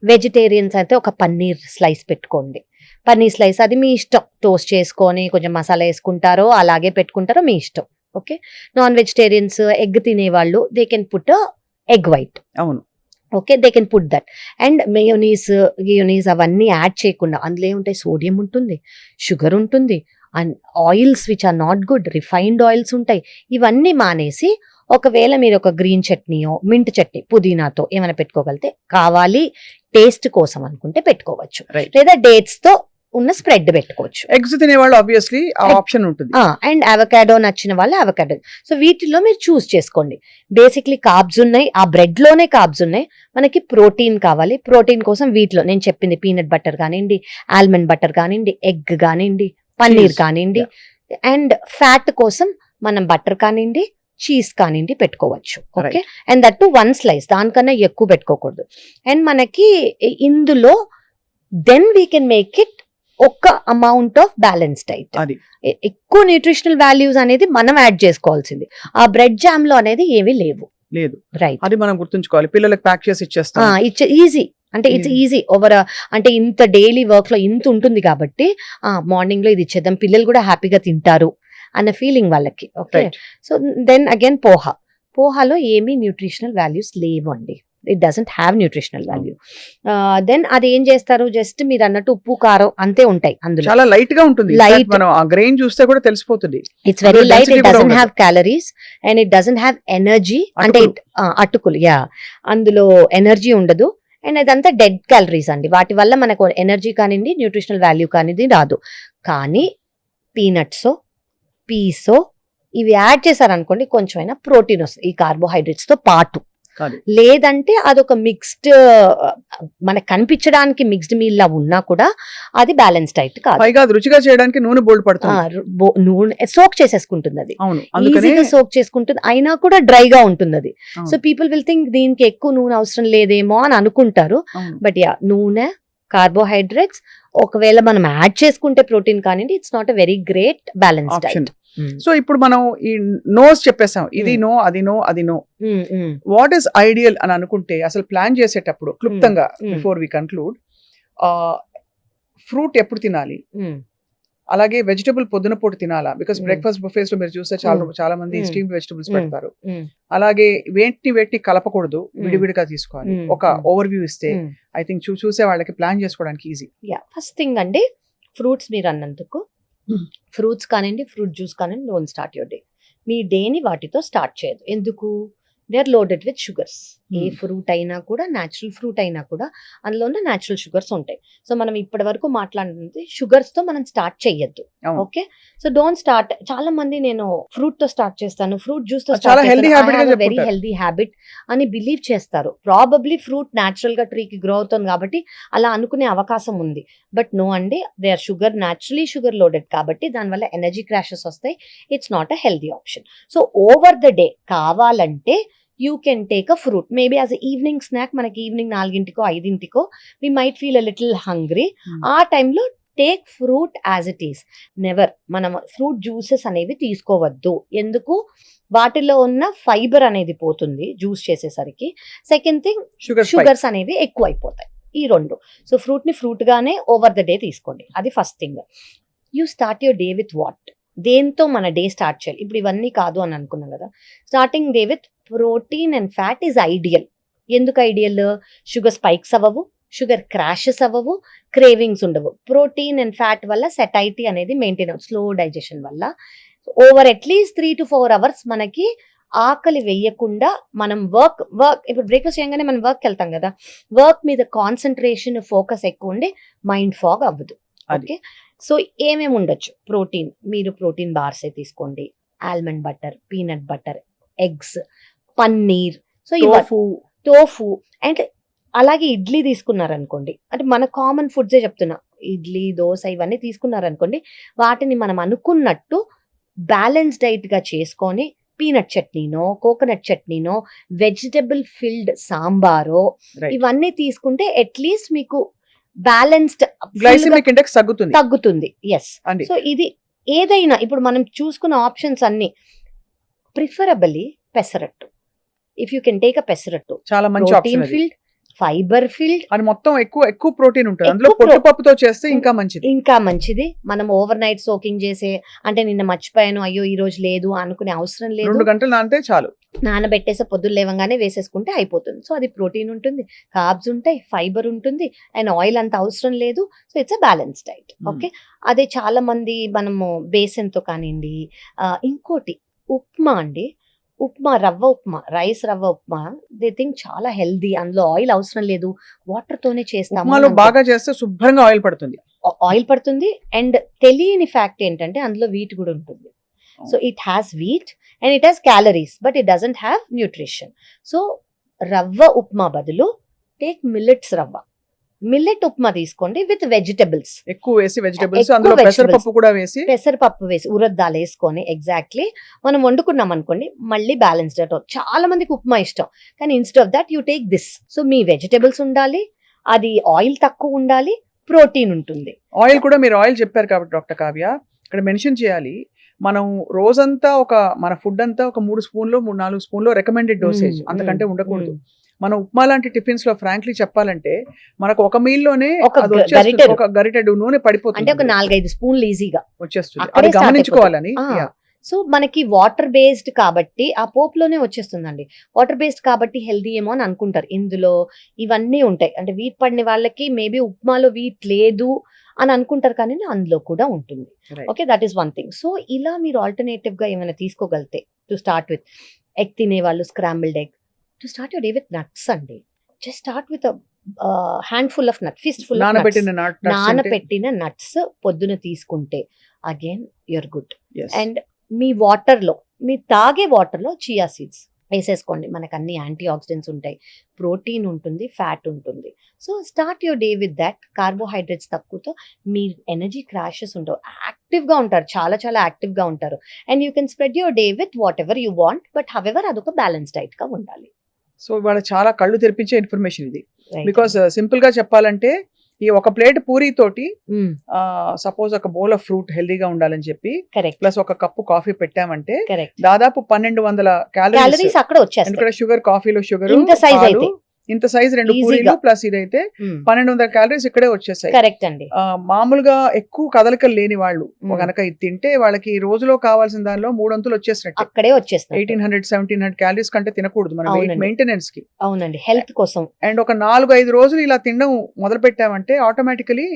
వెజిటేరియన్స్ అయితే ఒక పన్నీర్ స్లైస్ పెట్టుకోండి. పన్నీర్ స్లైస్ అది మీ ఇష్టం, టోస్ట్ చేసుకొని కొంచెం మసాలా వేసుకుంటారో అలాగే పెట్టుకుంటారో మీ ఇష్టం. ఓకే, నాన్ వెజిటేరియన్స్, ఎగ్ తినేవాళ్ళు they can put egg white. అవును. Okay, they can put that. And గియోనీస్ అవన్నీ యాడ్ చేయకుండా, అందులో ఏముంటాయి, సోడియం ఉంటుంది, షుగర్ ఉంటుంది, and oils which are not good, refined oils ఉంటాయి. ఇవన్నీ మానేసి ఒకవేళ మీరు ఒక గ్రీన్ చట్నీయో, మింట్ చట్నీ, పుదీనాతో ఏమైనా పెట్టుకోగలితే, కావాలి టేస్ట్ కోసం అనుకుంటే పెట్టుకోవచ్చు, లేదా డేట్స్ తో ఉన్న స్ప్రెడ్ పెట్టుకోవచ్చు. ఎగ్స్ తినేవాళ్ళు ఆబ్వియస్లీ ఆ ఆప్షన్ ఉంటుంది. అండ్ అవకాడో నచ్చిన వాళ్ళు అవకాడో. సో వీటిలో మీరు చూస్ చేసుకోండి. బేసిక్లీ కార్బ్స్ ఉన్నాయి, ఆ బ్రెడ్ లోనే కార్బ్స్ ఉన్నాయి. మనకి ప్రోటీన్ కావాలి, ప్రోటీన్ కోసం వీటిలో నేను చెప్పింది పీనట్ బటర్ కానివ్వండి, ఆల్మండ్ బటర్ కానివ్వండి, ఎగ్ కానివ్వండి, పన్నీర్ కానివ్వండి, అండ్ ఫ్యాట్ కోసం మనం బటర్ కానివ్వండి, చీజ్ కానివ్వండి పెట్టుకోవచ్చు. Okay, and that to 1 slice, దానికన్నా ఎక్కువ పెట్టుకోకూడదు. అండ్ మనకి ఇందులో then we can make it ఒక అమౌంట్ ఆఫ్ బ్యాలెన్స్ డైట్. ఎక్కువ న్యూట్రిషనల్ వాల్యూస్ అనేది మనం యాడ్ చేసుకోవాల్సింది. ఆ బ్రెడ్ జామ్ లో అనేది ఏమీ లేవు. లేదు, రైట్, అది మనం గుర్తుంచుకోవాలి. పిల్లలకు ప్యాక్ చేసి ఇచ్చేస్తాం. ఈజీ అంటే ఇట్స్ ఈజీ ఓవర్, అంటే ఇంత డైలీ వర్క్ లో ఇంత ఉంటుంది కాబట్టి మార్నింగ్ లో ఇది ఇచ్చేద్దాం, పిల్లలు కూడా హ్యాపీగా తింటారు అన్న ఫీలింగ్ వాళ్ళకి. ఓకే, సో దెన్ అగైన్ పోహాలో ఏమీ న్యూట్రిషనల్ వాల్యూస్ లేవు అండి. It doesn't have nutritional value. Then అది ఏం చేస్తారు, జస్ట్ మీరు అన్నట్టు ఉప్పు కారం అంతే ఉంటాయి అందులో. చాలా లైట్ గా ఉంటుంది. లైట్, మనం ఆ గ్రెయిన్ చూస్తే కూడా తెలిసిపోతుంది. It's very light. It doesn't have calories and it doesn't have energy. అంటే అటుకులు, అందులో ఎనర్జీ ఉండదు. అండ్ అదంతా డెడ్ క్యాలరీస్ అండి. వాటి వల్ల మనకు ఎనర్జీ కానివ్వండి, న్యూట్రిషనల్ వాల్యూ కానిది రాదు. కానీ పీనట్స్, పీసో ఇవి యాడ్ చేశారనుకోండి, కొంచెమైనా ప్రోటీన్ వస్తుంది ఈ కార్బోహైడ్రేట్స్ తో పాటు. లేదంటే అదొక మిక్స్డ్, మనకు కనిపించడానికి మిక్స్డ్ మీల్ లా ఉన్నా కూడా అది బ్యాలెన్స్ డైట్ కాదు. పైగా రుచిగా చేయడానికి నూనె బోల్డ్ పడుతుంది. నూనె సోక్ చేసేసుకుంటుంది, అది ఈజీగా సోక్ చేసుకుంటుంది, అయినా కూడా డ్రైగా ఉంటుంది అది. సో పీపుల్ విల్ థింక్ దీనికి ఎక్కువ నూనె అవసరం లేదేమో అని అనుకుంటారు. బట్ నూనె, కార్బోహైడ్రేట్స్, ఒకవేళ మనం యాడ్ చేసుకుంటే ప్రోటీన్ కానివ్వండి, it's not a very great balance diet. So ఇప్పుడు మనం ఈ నోస్ చెప్పేసాం, ఇది నో, అది నో, అది నో. వాట్ ఈస్ ఐడియల్ అని అనుకుంటే అసలు ప్లాన్ చేసేటప్పుడు క్లుప్తంగా బిఫోర్ వి కన్క్లూడ్, ఫ్రూట్ ఎప్పుడు తినాలి, అలాగే వెజిటబుల్ పొద్దున పూట తినాలా? బికాస్ బ్రేక్ఫాస్ట్ బుఫేస్ లో మీరు చూస్తే చాలా మంది స్టీమ్డ్ వెజిటబుల్స్ పెడతారు. అలాగే వేటిని కలపకూడదు, విడివిడిగా తీసుకోవాలి. ఒక ఓవర్ వ్యూ ఇస్తే ఐ థింక్ చూసే వాళ్ళకి ప్లాన్ చేసుకోవడానికి ఈజీ. ఫస్ట్ థింగ్ అండి, ఫ్రూట్స్ మీరు అన్నందుకు, ఫ్రూట్స్ కానివ్వండి, ఫ్రూట్ జ్యూస్ కానివ్వండి, డోంట్ స్టార్ట్ యువర్ డే. మీ డేని వాటితో స్టార్ట్ చేయదు. ఎందుకు? They are loaded with sugars. ఏ ఫ్రూట్ అయినా కూడా, న్యాచురల్ ఫ్రూట్ అయినా కూడా అందులో ఉన్న న్యాచురల్ షుగర్స్ ఉంటాయి. సో మనం ఇప్పటి వరకు మాట్లాడుతుంది షుగర్స్ తో మనం స్టార్ట్ చెయ్యొద్దు. Okay, so don't start. చాలా మంది నేను ఫ్రూట్ తో స్టార్ట్ చేస్తాను, ఫ్రూట్ జ్యూస్ తో స్టార్ట్ చేస్తాను, వెరీ హెల్దీ హ్యాబిట్ అని బిలీవ్ చేస్తారు. ప్రాబబ్లీ ఫ్రూట్ న్యాచురల్ గా ట్రీకి గ్రో అవుతుంది కాబట్టి అలా అనుకునే అవకాశం ఉంది. బట్ నో అండి, they or sugar, naturally sugar loaded కాబట్టి దానివల్ల ఎనర్జీ క్రాషెస్ వస్తాయి. It's not a healthy option. So over the day కావాలంటే you can take a fruit maybe as a evening snack. మనకి evening 4 5 we might feel a little hungry. ఆ టైంలో take fruit as it is. Never మనం fruit juices అనేవి తీసుకోవద్దు. ఎందుకు? వాటిలో ఉన్న ఫైబర్ అనేది పోతుంది జ్యూస్ చేసేసరికి. సెకండ్ థింగ్, షుగర్స్ అనేవి ఎక్కువ అయిపోతాయి. ఈ రెండు. సో ఫ్రూట్ ని ఫ్రూట్ గానే ఓవర్ ద డే తీసుకోండి. అది first thing. You start your day with what? దేంతో మన డే స్టార్ట్ చేయాలి? ఇప్పుడు ఇవన్నీ కాదు అని అనుకున్నాం కదా. Starting day with protein and fat is ideal. ఎందుకు ఐడియల్? షుగర్ స్పైక్స్ అవ్వవు, షుగర్ క్రాషెస్ అవ్వవు, క్రేవింగ్స్ ఉండవు. ప్రోటీన్ అండ్ ఫ్యాట్ వల్ల సెటైటీ అనేది మెయింటైన్ అవుతుంది, స్లో డైజెషన్ వల్ల. ఓవర్ అట్లీస్ట్ 3 to 4 hours మనకి ఆకలి వేయకుండా మనం వర్క్ ఇప్పుడు బ్రేక్ఫాస్ట్ చేయగానే మనం వర్క్కి వెళ్తాం కదా, వర్క్ మీద కాన్సన్ట్రేషన్, ఫోకస్ ఎక్కువ ఉండి మైండ్ ఫాగ్ అవ్వదు. ఓకే, సో ఏమేమి ఉండొచ్చు? ప్రోటీన్, మీరు ప్రోటీన్ బార్సే తీసుకోండి, almond butter, peanut butter, eggs, paneer, so tofu. And అలాగే ఇడ్లీ తీసుకున్నారనుకోండి, అంటే మన కామన్ ఫుడ్సే చెప్తున్నా, ఇడ్లీ, దోశ ఇవన్నీ తీసుకున్నారనుకోండి, వాటిని మనం అనుకున్నట్టు బ్యాలెన్స్ డైట్ గా చేసుకొని పీనట్ చట్నీనో, కోకోనట్ చట్నీనో, వెజిటబుల్ ఫిల్డ్ సాంబారో ఇవన్నీ తీసుకుంటే అట్లీస్ట్ మీకు బ్యాలెన్స్డ్ గ్లైసెమిక్ ఇండెక్స్ తగ్గుతుంది. ఎస్. సో ఇది ఏదైనా ఇప్పుడు మనం చూసుకున్న ఆప్షన్స్ అన్ని preferably pesarattu. If you can take a pesarattu, చాలా మంచి ప్రోటీన్ ఫిల్డ్, ఫైబర్ ఫిల్డ్, అది మొత్తం ఎక్కువ ప్రోటీన్ ఉంటుంది అందులో. పొట్టుపప్పుతో చేస్తే ఇంకా మంచిది. మనం ఓవర్ నైట్ సోకింగ్ చేసే, అంటే నిన్న మర్చిపోయాను, అయ్యో ఈ రోజు లేదు అనుకునే అవసరం లేదు. 2 గంటలు నానితే చాలు. నానబెట్టేసి పొద్దున్న లేవగానే వేసేసుకుంటే అయిపోతుంది. సో అది ప్రోటీన్ ఉంటుంది, కార్బ్స్ ఉంటాయి, ఫైబర్ ఉంటుంది, అండ్ ఆయిల్ అంత అవసరం లేదు. So it's a balance diet. Okay, అదే చాలా మంది మనము బేసన్తో కానివ్వండి. ఇంకోటి ఉప్మా అండి, రవ్వ ఉప్మా, రైస్ రవ్వ ఉప్మా, దే థింక్ చాలా హెల్దీ, అందులో ఆయిల్ అవసరం లేదు, వాటర్ తోనే చేస్తాము. బాగా చేస్తే శుభ్రంగా ఆయిల్ పడుతుంది. అండ్ తెలియని ఫ్యాక్ట్ ఏంటంటే అందులో వీట్ కూడా ఉంటుంది. So it has wheat and it has calories, but it doesn't have nutrition. So రవ్వ ఉప్మా బదులు టేక్ మిల్లెట్స్ రవ్వ. మిల్లెట్ ఉప్మా తీసుకోండి విత్ వెజిటబుల్స్, ఎక్కువ వేసి వెజిటబుల్స్, ఎక్కువ అందులో vegetables. పెసరపప్పు కూడా వేసి పెసరపప్పు వేసి ఉరద్ దాల్ వేసుకొని ఎగ్జాక్ట్లీ మనం వండుకున్నాం అనుకోండి, మళ్ళీ బ్యాలెన్స్డ్ డైట్. చాలా మందికి ఉప్మా ఇష్టం, కానీ instead of that you take this. So me vegetables ఉండాలి, అది ఆయిల్ తక్కువ ఉండాలి, ప్రోటీన్ ఉంటుంది. ఆయిల్ కూడా మీరు ఆయిల్ చెప్పారు కాబట్టి డాక్టర్ కావ్య ఇక్కడ మెన్షన్ చేయాలి. మనం రోజంతా మన ఫుడ్ అంతా ఒక 3 స్పూన్లు 4 స్పూన్లు రికమెండెడ్ డోసేజ్, అంతకంటే ఉండకూడదు. మనం ఉప్మా లాంటి టిఫిన్స్ లో ఫ్రాంక్లీ చెప్పాలంటే మనకు ఒక మీల్ లోనే ఒక అది వచ్చేస్తుంది, గరిటెడు. ఒక గరిటెడు నూనె అంటే పడిపోతుంది, ఒక 4-5 స్పూన్లు ఈజీగా వచ్చేస్తుంది. అక్కడే అది start గమనించుకోవాలని. అయిపోతుంది. Yeah. సో మనకి వాటర్ బేస్డ్ కాబట్టి ఆ పోపులోనే వచ్చేస్తుందండి. వాటర్ బేస్డ్ కాబట్టి హెల్దీ ఏమో అని అనుకుంటారు. ఇందులో ఇవన్నీ ఉంటాయి. అంటే వీట్ పడిన వాళ్ళకి మేబీ ఉప్మాలో వీట్ లేదు అని అనుకుంటారు, కానీ అందులో కూడా ఉంటుంది. Right. Okay, that is one thing. So ఇలా మీరు ఆల్టర్నేటివ్ గా ఏమైనా తీసుకోగలితే, టు స్టార్ట్ విత్ ఎగ్ తినే వాళ్ళు scrambled egg, to start your day with nuts అండి. Just start with handful of nut, fist full నానబెట్టిన నట్స్ పొద్దున తీసుకుంటే అగైన్ యూర్ గుడ్. అండ్ మీ వాటర్ లో, మీ తాగే వాటర్ లో చియా సీడ్స్ వేసేసుకోండి. మనకు అన్ని యాంటీ ఆక్సిడెంట్స్ ఉంటాయి, ప్రోటీన్ ఉంటుంది, ఫ్యాట్ ఉంటుంది. So start your day with that. Carbohydrates తక్కువతో మీ ఎనర్జీ క్రాషెస్ ఉండవు, యాక్టివ్ గా ఉంటారు, చాలా చాలా యాక్టివ్ గా ఉంటారు. And you can spread your day with whatever you want, but however అదొక బ్యాలెన్స్ డైట్ గా ఉండాలి. సో ఇవాళ చాలా కళ్ళు తెరిపించే ఇన్ఫర్మేషన్ ఇది. బికాస్ సింపుల్ గా చెప్పాలంటే ఈ ఒక ప్లేట్ పూరీ తోటి సపోజ్ ఒక బౌల్ ఆఫ్ ఫ్రూట్ హెల్దీగా ఉండాలని చెప్పి కరెక్ట్ ప్లస్ ఒక కప్పు కాఫీ పెట్టామంటే కరెక్ట్ దాదాపు 1200 క్యాలరీస్. క్యాలరీస్ అక్కడ వచ్చేస్తాయి. ఎందుకంటే షుగర్, కాఫీలో షుగర్ ఇంత size అయితే. ఇంత సైజ్ 2 Easy పూరీలు గా. ప్లస్ ఇదైతే 1200 క్యాలరీస్ ఇక్కడే వచ్చేసాయి. కరెక్ట్ అండి. మామూలుగా ఎక్కువ కదలికలు లేని వాళ్ళు Hmm. కనుక ఇది తింటే వాళ్ళకి రోజులో కావాల్సిన దానిలో 3 వంతులు వచ్చేసినట్టు. అక్కడే వచ్చేస్తాయి. 1800-1700 క్యాలరీస్ కంటే తినకూడదు మన వెయిట్ అవునండి. మెయింటెనెన్స్ కి. అవునండి, హెల్త్ కోసం. అండ్ ఒక 4-5 రోజులు ఇలా తినడం మొదలు పెట్టామంటే ఆటోమేటికలీ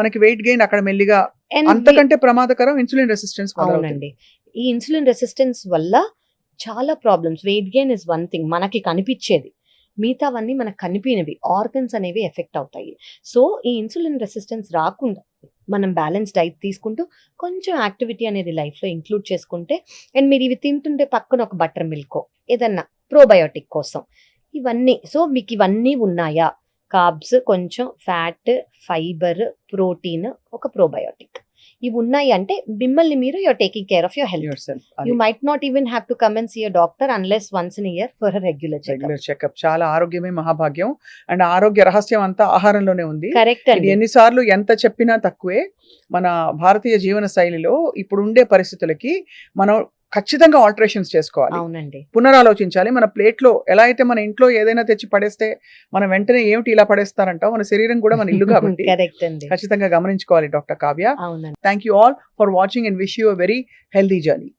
మనకి వెయిట్ గెయిన్ అక్కడ మెల్లిగా. And అంతకంటే ప్రమాదకరం ఇన్సులిన్ రెసిస్టెన్స్. అవునండి, ఈ ఇన్సులిన్ రెసిస్టెన్స్ వల్ల చాలా problems. Weight gain is one thing మనకి కనిపించేది, మిగతావన్నీ మనకు కనిపినవి ఆర్గన్స్ అనేవి ఎఫెక్ట్ అవుతాయి. సో ఈ ఇన్సులిన్ రెసిస్టెన్స్ రాకుండా మనం బ్యాలెన్స్ డైట్ తీసుకుంటూ కొంచెం యాక్టివిటీ అనేది లైఫ్ లో ఇంక్లూడ్ చేసుకుంటే, అండ్ మీరు ఇవి తింటుంటే పక్కన ఒక బటర్ మిల్క్ ఏదన్నా ప్రోబయోటిక్ కోసం ఇవన్నీ. సో మీకు ఇవన్నీ ఉన్నాయా, కార్బ్స్, కొంచెం ఫ్యాట్, ఫైబర్, ప్రోటీన్, ఒక ప్రోబయోటిక్, ఇవి ఉన్నాయి అంటే మిమ్మల్ని మీరు you're taking care of your health. You might not even have to come and see your doctor unless once in year for regular checkup. చాలా ఆరోగ్యమే మహాభాగ్యం. అండ్ ఆరోగ్య రహస్యం అంతా ఆహారంలోనే ఉంది. కరెక్ట్ ఇది అండి. ఎన్నిసార్లు ఎంత చెప్పినా తక్కువే. మన భారతీయ జీవన శైలిలో ఇప్పుడు ఉండే పరిస్థితులకి మనం ఖచ్చితంగా ఆల్టరేషన్స్ చేసుకోవాలి, అవునండి. పునరాలోచించాలి. మన ప్లేట్ లో ఎలా అయితే మన ఇంట్లో ఏదైనా తెచ్చి పడేస్తే మనం వెంటనే ఏమిటి ఇలా పడేస్తారంటాం, మన శరీరం కూడా మన ఇల్లు కాబట్టి కరెక్ట్ అండి. ఖచ్చితంగా గమనించుకోవాలి డాక్టర్ కావ్య. అవునండి. Thank you all for watching and wish you a very healthy journey.